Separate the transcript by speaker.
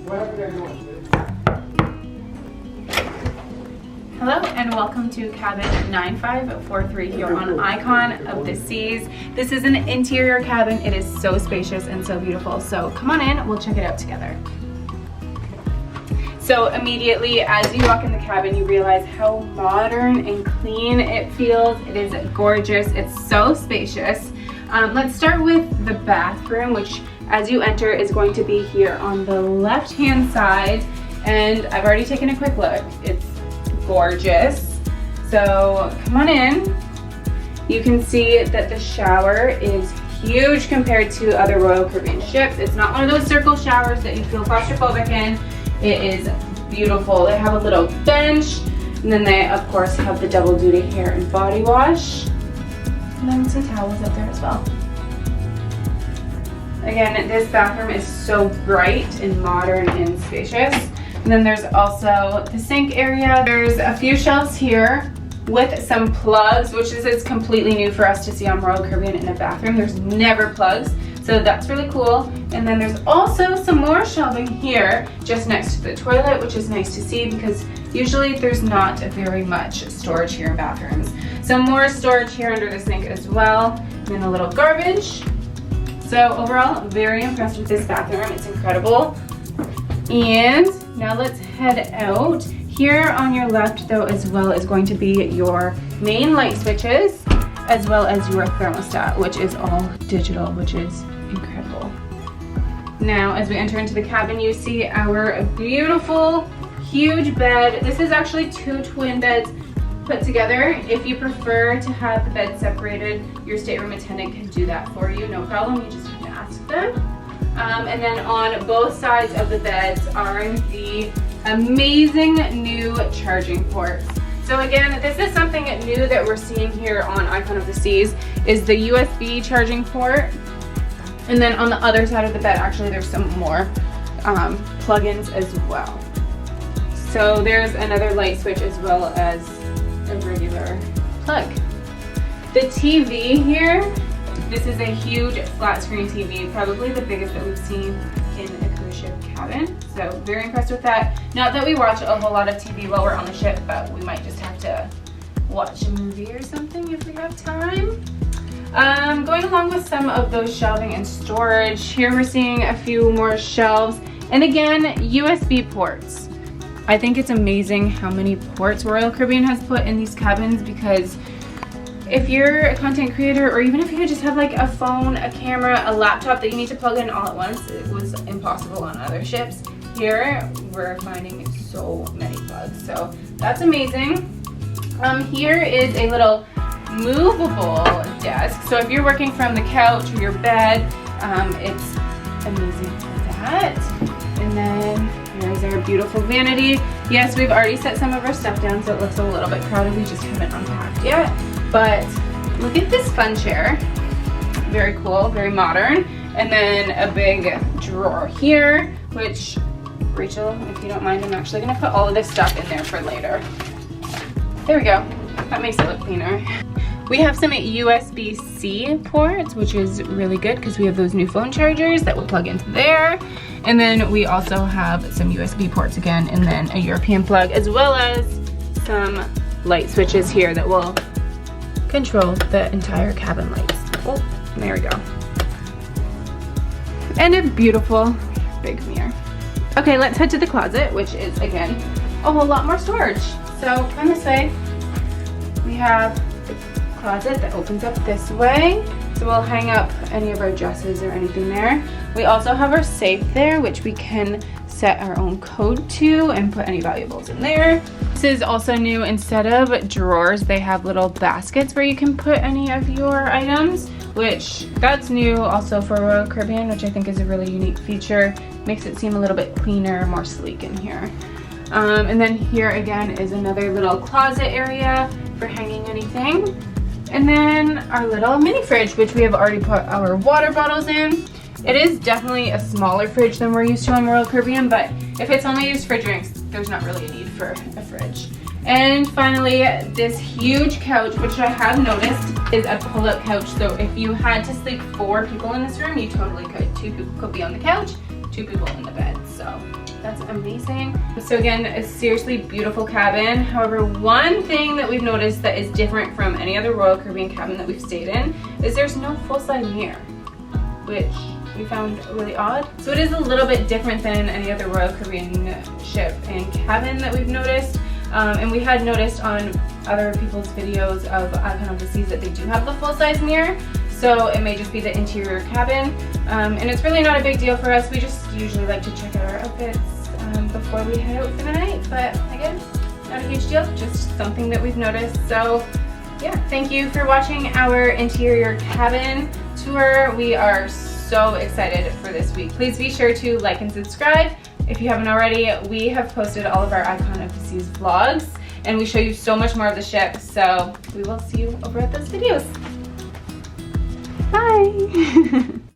Speaker 1: Whatever they're doing.
Speaker 2: Hello and welcome to cabin 9543 here on Icon of the Seas. This is an interior cabin. It is so spacious and so beautiful. So come on in, we'll check it out together. So immediately as you walk in the cabin, you realize how modern and clean it feels. It is gorgeous. It's so spacious. Let's start with the bathroom, which as you enter is going to be here on the left-hand side. And I've already taken a quick look. It's gorgeous. So come on in. You can see that the shower is huge compared to other Royal Caribbean ships. It's not one of those circle showers that you feel claustrophobic in. It is beautiful. They have a little bench, and then they of course have the double duty hair and body wash, and then some towels up there as well. Again, this bathroom is so bright and modern and spacious. And then there's also the sink area. There's a few shelves here with some plugs, which is completely new for us to see on Royal Caribbean in a bathroom. There's never plugs, so that's really cool. And then there's also some more shelving here just next to the toilet, which is nice to see because usually there's not very much storage here in bathrooms. Some more storage here under the sink as well, and then a little garbage. So overall, very impressed with this bathroom. It's incredible. And now let's head out. Here on your left though as well is going to be your main light switches as well as your thermostat, which is all digital, which is incredible. Now as we enter into the cabin, you see our beautiful huge bed. This is actually 2 twin beds put together. If you prefer to have the bed separated, your stateroom attendant can do that for you, no problem. You just have to ask them. And then on both sides of the beds are the amazing new charging ports. So again, this is something new that we're seeing here on Icon of the Seas is the USB charging port. And then on the other side of the bed, actually there's some more plugins as well. So there's another light switch as well as a regular plug. The TV here, this is a huge flat screen TV, probably the biggest that we've seen in a cruise ship cabin. So very impressed with that. Not that we watch a whole lot of TV while we're on the ship, but we might just have to watch a movie or something if we have time. Going along with some of those shelving and storage, here we're seeing a few more shelves. And again, USB ports. I think it's amazing how many ports Royal Caribbean has put in these cabins, because if you're a content creator, or even if you just have like a phone, a camera, a laptop that you need to plug in all at once, it was impossible on other ships. Here, we're finding so many plugs, so that's amazing. Here is a little movable desk. So if you're working from the couch or your bed, it's amazing for that. And then here's our beautiful vanity. Yes, we've already set some of our stuff down, so it looks a little bit crowded. We just haven't unpacked yet. But look at this fun chair. Very cool, very modern. And then a big drawer here, which, Rachel, if you don't mind, I'm actually gonna put all of this stuff in there for later. There we go. That makes it look cleaner. We have some USB-C ports, which is really good because we have those new phone chargers that will plug into there. And then we also have some USB ports again, and then a European plug, as well as some light switches here that will control the entire cabin lights. Oh, there we go. And a beautiful big mirror. Okay, let's head to the closet, which is, again, a whole lot more storage. So come this way. We have the closet that opens up this way. So we'll hang up any of our dresses or anything there. We also have our safe there, which we can set our own code to and put any valuables in there. This is also new. Instead of drawers, they have little baskets where you can put any of your items, which that's new also for Royal Caribbean, which I think is a really unique feature. Makes it seem a little bit cleaner, more sleek in here. And then here again is another little closet area for hanging anything. And then our little mini fridge, which we have already put our water bottles in. It is definitely a smaller fridge than we're used to on Royal Caribbean, but if it's only used for drinks, there's not really a need for a fridge. And finally, this huge couch, which I have noticed is a pull-up couch. So if you had to sleep 4 people in this room, you totally could. 2 people could be on the couch, 2 people in the bed. So That's amazing. So again, a seriously beautiful cabin. However, one thing that we've noticed that is different from any other Royal Caribbean cabin that we've stayed in is there's no full-size mirror, which we found really odd. So it is a little bit different than any other Royal Caribbean ship and cabin that we've noticed. And we had noticed on other people's videos of Icon of the Seas that they do have the full-size mirror. So it may just be the interior cabin. And it's really not a big deal for us. We just usually like to check out our outfits before we head out for the night. But again, not a huge deal, just something that we've noticed. So yeah, thank you for watching our interior cabin tour. We are so excited for this week. Please be sure to like and subscribe if you haven't already. We have posted all of our Icon of the Seas vlogs and we show you so much more of the ship. So we will see you over at those videos. Bye.